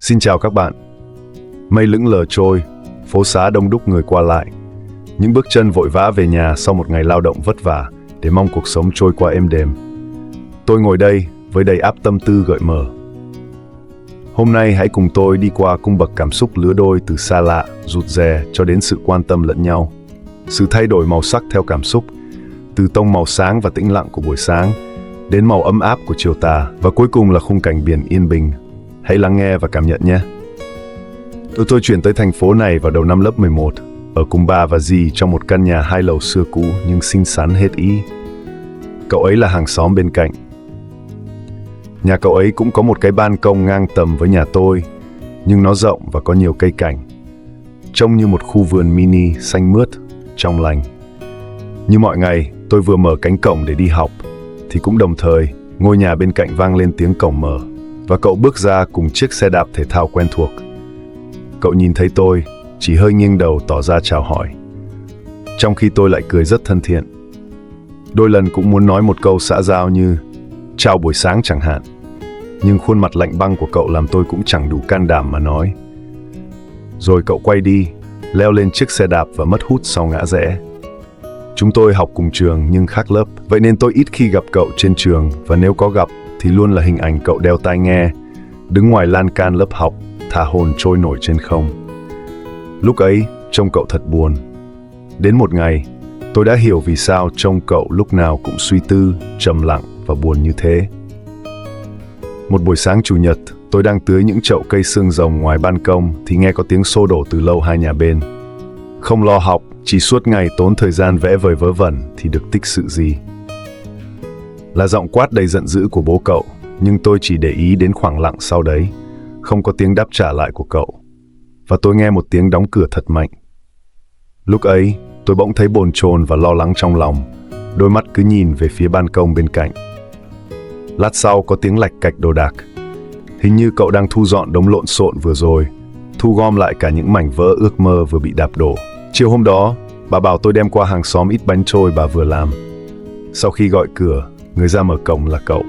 Xin chào các bạn. Mây lững lờ trôi, phố xá đông đúc người qua lại. Những bước chân vội vã về nhà sau một ngày lao động vất vả để mong cuộc sống trôi qua êm đềm. Tôi ngồi đây với đầy ắp tâm tư gợi mở. Hôm nay hãy cùng tôi đi qua cung bậc cảm xúc lứa đôi từ xa lạ, rụt rè cho đến sự quan tâm lẫn nhau. Sự thay đổi màu sắc theo cảm xúc, từ tông màu sáng và tĩnh lặng của buổi sáng đến màu ấm áp của chiều tà, và cuối cùng là khung cảnh biển yên bình. Hãy lắng nghe và cảm nhận nhé. Tôi chuyển tới thành phố này vào đầu năm lớp 11, ở cùng bà và dì trong một căn nhà 2 lầu xưa cũ nhưng xinh xắn hết ý. Cậu ấy là hàng xóm bên cạnh. Nhà cậu ấy cũng có một cái ban công ngang tầm với nhà tôi, nhưng nó rộng và có nhiều cây cảnh. Trông như một khu vườn mini xanh mướt, trong lành. Như mọi ngày, tôi vừa mở cánh cổng để đi học, thì cũng đồng thời ngôi nhà bên cạnh vang lên tiếng cổng mở, và cậu bước ra cùng chiếc xe đạp thể thao quen thuộc. Cậu nhìn thấy tôi, chỉ hơi nghiêng đầu tỏ ra chào hỏi, trong khi tôi lại cười rất thân thiện. Đôi lần cũng muốn nói một câu xã giao như chào buổi sáng chẳng hạn, nhưng khuôn mặt lạnh băng của cậu làm tôi cũng chẳng đủ can đảm mà nói. Rồi cậu quay đi, leo lên chiếc xe đạp và mất hút sau ngã rẽ. Chúng tôi học cùng trường nhưng khác lớp, vậy nên tôi ít khi gặp cậu trên trường, và nếu có gặp thì luôn là hình ảnh cậu đeo tai nghe, đứng ngoài lan can lớp học, thả hồn trôi nổi trên không. Lúc ấy, trông cậu thật buồn. Đến một ngày, tôi đã hiểu vì sao trông cậu lúc nào cũng suy tư, trầm lặng và buồn như thế. Một buổi sáng chủ nhật, tôi đang tưới những chậu cây xương rồng ngoài ban công thì nghe có tiếng xô đổ từ lâu hai nhà bên. Không lo học, chỉ suốt ngày tốn thời gian vẽ vời vớ vẩn thì được tích sự gì. Là giọng quát đầy giận dữ của bố cậu, nhưng tôi chỉ để ý đến khoảng lặng sau đấy. Không có tiếng đáp trả lại của cậu, và tôi nghe một tiếng đóng cửa thật mạnh. Lúc ấy, tôi bỗng thấy bồn chồn và lo lắng trong lòng, đôi mắt cứ nhìn về phía ban công bên cạnh. Lát sau có tiếng lạch cạch đồ đạc. Hình như cậu đang thu dọn đống lộn xộn vừa rồi, thu gom lại cả những mảnh vỡ ước mơ vừa bị đạp đổ. Chiều hôm đó, bà bảo tôi đem qua hàng xóm ít bánh trôi bà vừa làm. Sau khi gọi cửa, người ra mở cổng là cậu.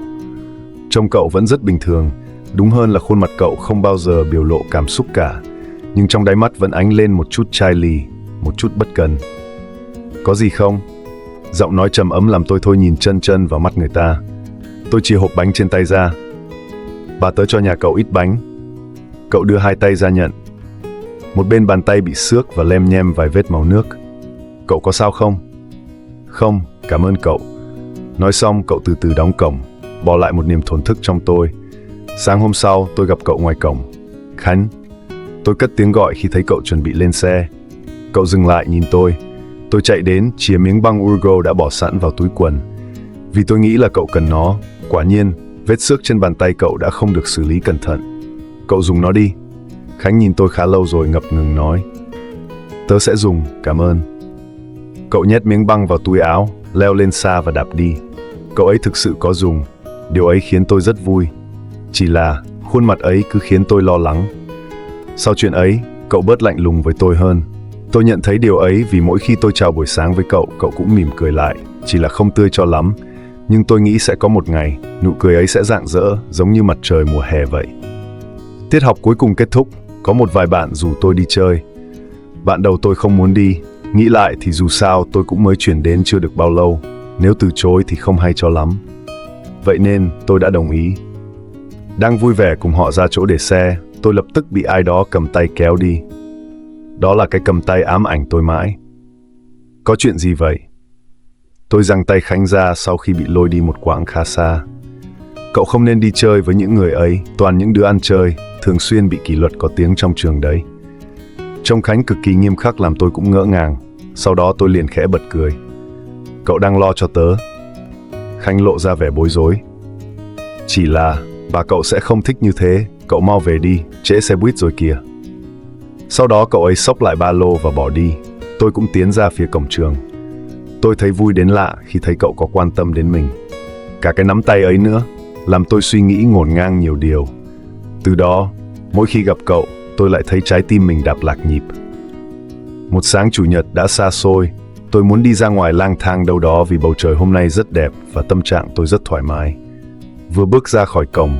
Trông cậu vẫn rất bình thường, đúng hơn là khuôn mặt cậu không bao giờ biểu lộ cảm xúc cả, nhưng trong đáy mắt vẫn ánh lên một chút chai lì, một chút bất cần. Có gì không? Giọng nói trầm ấm làm tôi thôi nhìn chân chân vào mắt người ta. Tôi chia hộp bánh trên tay ra. Bà tớ cho nhà cậu ít bánh. Cậu đưa hai tay ra nhận. Một bên bàn tay bị xước và lem nhem vài vết máu nước. Cậu có sao không? Không, cảm ơn cậu. Nói xong cậu từ từ đóng cổng, bỏ lại một niềm thổn thức trong tôi. Sáng hôm sau tôi gặp cậu ngoài cổng. Khánh. Tôi cất tiếng gọi khi thấy cậu chuẩn bị lên xe. Cậu dừng lại nhìn tôi. Tôi chạy đến chìa miếng băng Urgo đã bỏ sẵn vào túi quần, vì tôi nghĩ là cậu cần nó. Quả nhiên, vết xước trên bàn tay cậu đã không được xử lý cẩn thận. Cậu dùng nó đi. Khánh nhìn tôi khá lâu rồi ngập ngừng nói. Tớ sẽ dùng, cảm ơn. Cậu nhét miếng băng vào túi áo, leo lên xa và đạp đi. Cậu ấy thực sự có dùng. Điều ấy khiến tôi rất vui. Chỉ là khuôn mặt ấy cứ khiến tôi lo lắng. Sau chuyện ấy, cậu bớt lạnh lùng với tôi hơn. Tôi nhận thấy điều ấy vì mỗi khi tôi chào buổi sáng với cậu, cậu cũng mỉm cười lại. Chỉ là không tươi cho lắm, nhưng tôi nghĩ sẽ có một ngày, nụ cười ấy sẽ rạng rỡ, giống như mặt trời mùa hè vậy. Tiết học cuối cùng kết thúc, có một vài bạn rủ tôi đi chơi. Bạn đầu tôi không muốn đi, nghĩ lại thì dù sao tôi cũng mới chuyển đến chưa được bao lâu, nếu từ chối thì không hay cho lắm. Vậy nên tôi đã đồng ý. Đang vui vẻ cùng họ ra chỗ để xe, tôi lập tức bị ai đó cầm tay kéo đi. Đó là cái cầm tay ám ảnh tôi mãi. Có chuyện gì vậy? Tôi giằng tay Khánh ra sau khi bị lôi đi một quãng khá xa. Cậu không nên đi chơi với những người ấy, toàn những đứa ăn chơi, thường xuyên bị kỷ luật có tiếng trong trường đấy. Trông Khánh cực kỳ nghiêm khắc làm tôi cũng ngỡ ngàng. Sau đó tôi liền khẽ bật cười. Cậu đang lo cho tớ. Khánh lộ ra vẻ bối rối. Chỉ là bà cậu sẽ không thích như thế, cậu mau về đi, trễ xe buýt rồi kìa. Sau đó cậu ấy xốc lại ba lô và bỏ đi. Tôi cũng tiến ra phía cổng trường. Tôi thấy vui đến lạ khi thấy cậu có quan tâm đến mình. Cả cái nắm tay ấy nữa, làm tôi suy nghĩ ngổn ngang nhiều điều. Từ đó, mỗi khi gặp cậu, tôi lại thấy trái tim mình đạp lạc nhịp. Một sáng chủ nhật đã xa xôi, tôi muốn đi ra ngoài lang thang đâu đó vì bầu trời hôm nay rất đẹp và tâm trạng tôi rất thoải mái. Vừa bước ra khỏi cổng,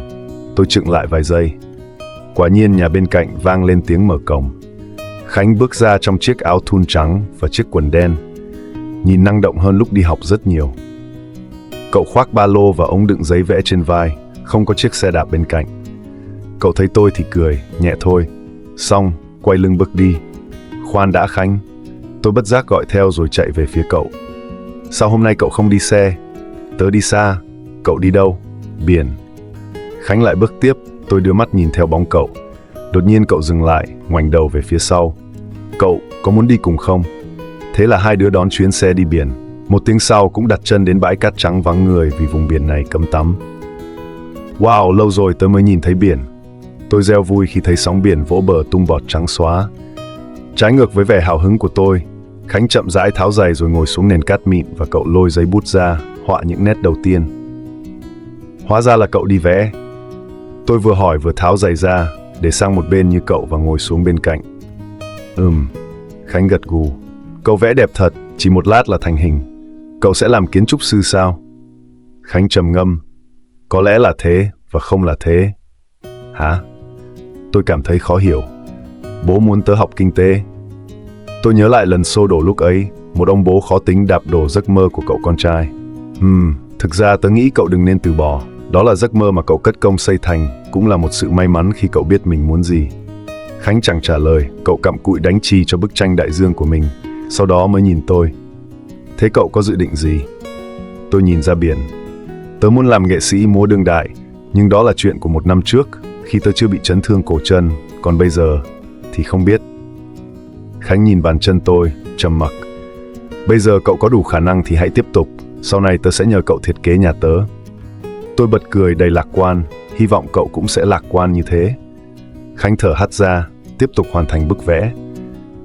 tôi chững lại vài giây. Quả nhiên nhà bên cạnh vang lên tiếng mở cổng. Khánh bước ra trong chiếc áo thun trắng và chiếc quần đen, nhìn năng động hơn lúc đi học rất nhiều. Cậu khoác ba lô và ống đựng giấy vẽ trên vai, không có chiếc xe đạp bên cạnh. Cậu thấy tôi thì cười, nhẹ thôi. Xong, quay lưng bước đi. Khoan đã Khánh. Tôi bất giác gọi theo rồi chạy về phía cậu. Sao hôm nay cậu không đi xe? Tớ đi xa. Cậu đi đâu? Biển. Khánh lại bước tiếp, tôi đưa mắt nhìn theo bóng cậu. Đột nhiên cậu dừng lại, ngoảnh đầu về phía sau. Cậu, có muốn đi cùng không? Thế là hai đứa đón chuyến xe đi biển. Một tiếng sau cũng đặt chân đến bãi cát trắng vắng người vì vùng biển này cấm tắm. Wow, lâu rồi tớ mới nhìn thấy biển. Tôi reo vui khi thấy sóng biển vỗ bờ tung bọt trắng xóa. Trái ngược với vẻ hào hứng của tôi, Khánh chậm rãi tháo giày rồi ngồi xuống nền cát mịn và cậu lôi giấy bút ra, họa những nét đầu tiên. Hóa ra là cậu đi vẽ. Tôi vừa hỏi vừa tháo giày ra, để sang một bên như cậu và ngồi xuống bên cạnh. Khánh gật gù. Cậu vẽ đẹp thật, chỉ một lát là thành hình. Cậu sẽ làm kiến trúc sư sao? Khánh trầm ngâm. Có lẽ là thế và không là thế. Hả? Tôi cảm thấy khó hiểu. Bố muốn tớ học kinh tế. Tôi nhớ lại lần xô đổ lúc ấy, một ông bố khó tính đạp đổ giấc mơ của cậu con trai. Thực ra tớ nghĩ cậu đừng nên từ bỏ. Đó là giấc mơ mà cậu cất công xây thành, cũng là một sự may mắn khi cậu biết mình muốn gì. Khánh chẳng trả lời, cậu cặm cụi đánh chì cho bức tranh đại dương của mình, sau đó mới nhìn tôi. Thế cậu có dự định gì? Tôi nhìn ra biển. Tớ muốn làm nghệ sĩ múa đương đại, nhưng đó là chuyện của một năm trước, khi tớ chưa bị chấn thương cổ chân, còn bây giờ thì không biết. Khánh nhìn bàn chân tôi, trầm mặc. Bây giờ cậu có đủ khả năng thì hãy tiếp tục, sau này tớ sẽ nhờ cậu thiết kế nhà tớ. Tôi bật cười đầy lạc quan, hy vọng cậu cũng sẽ lạc quan như thế. Khánh thở hắt ra, tiếp tục hoàn thành bức vẽ.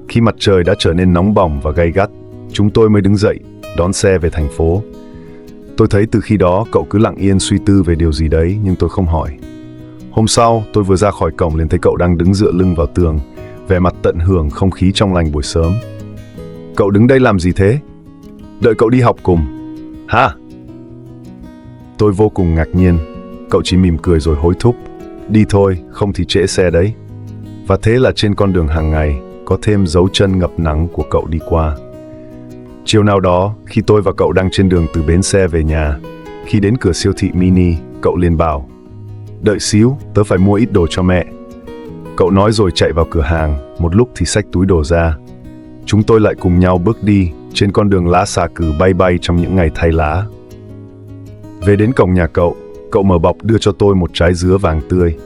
Khi mặt trời đã trở nên nóng bỏng và gay gắt, chúng tôi mới đứng dậy, đón xe về thành phố. Tôi thấy từ khi đó cậu cứ lặng yên suy tư về điều gì đấy, nhưng tôi không hỏi. Hôm sau, tôi vừa ra khỏi cổng liền thấy cậu đang đứng dựa lưng vào tường, vẻ mặt tận hưởng không khí trong lành buổi sớm. Cậu đứng đây làm gì thế? Đợi cậu đi học cùng. Hả? Tôi vô cùng ngạc nhiên. Cậu chỉ mỉm cười rồi hối thúc. Đi thôi, không thì trễ xe đấy. Và thế là trên con đường hàng ngày, có thêm dấu chân ngập nắng của cậu đi qua. Chiều nào đó, khi tôi và cậu đang trên đường từ bến xe về nhà, khi đến cửa siêu thị mini, cậu liền bảo: Đợi xíu, tớ phải mua ít đồ cho mẹ. Cậu nói rồi chạy vào cửa hàng, một lúc thì xách túi đồ ra. Chúng tôi lại cùng nhau bước đi, trên con đường lá xà cừ bay bay trong những ngày thay lá. Về đến cổng nhà cậu, cậu mở bọc đưa cho tôi một trái dứa vàng tươi.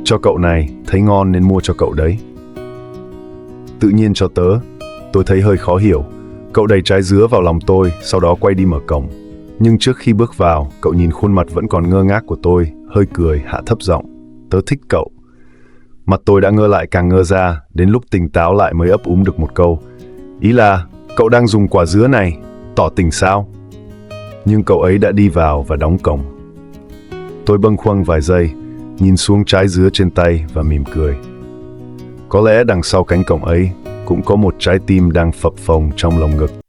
Cho cậu này, thấy ngon nên mua cho cậu đấy. Tự nhiên cho tớ. Tôi thấy hơi khó hiểu. Cậu đẩy trái dứa vào lòng tôi, sau đó quay đi mở cổng. Nhưng trước khi bước vào, cậu nhìn khuôn mặt vẫn còn ngơ ngác của tôi, hơi cười, hạ thấp giọng. Tớ thích cậu. Mặt tôi đã ngơ lại càng ngơ ra, đến lúc tỉnh táo lại mới ấp úng được một câu. Ý là, cậu đang dùng quả dứa này, tỏ tình sao? Nhưng cậu ấy đã đi vào và đóng cổng. Tôi bâng khuâng vài giây, nhìn xuống trái dứa trên tay và mỉm cười. Có lẽ đằng sau cánh cổng ấy cũng có một trái tim đang phập phồng trong lồng ngực.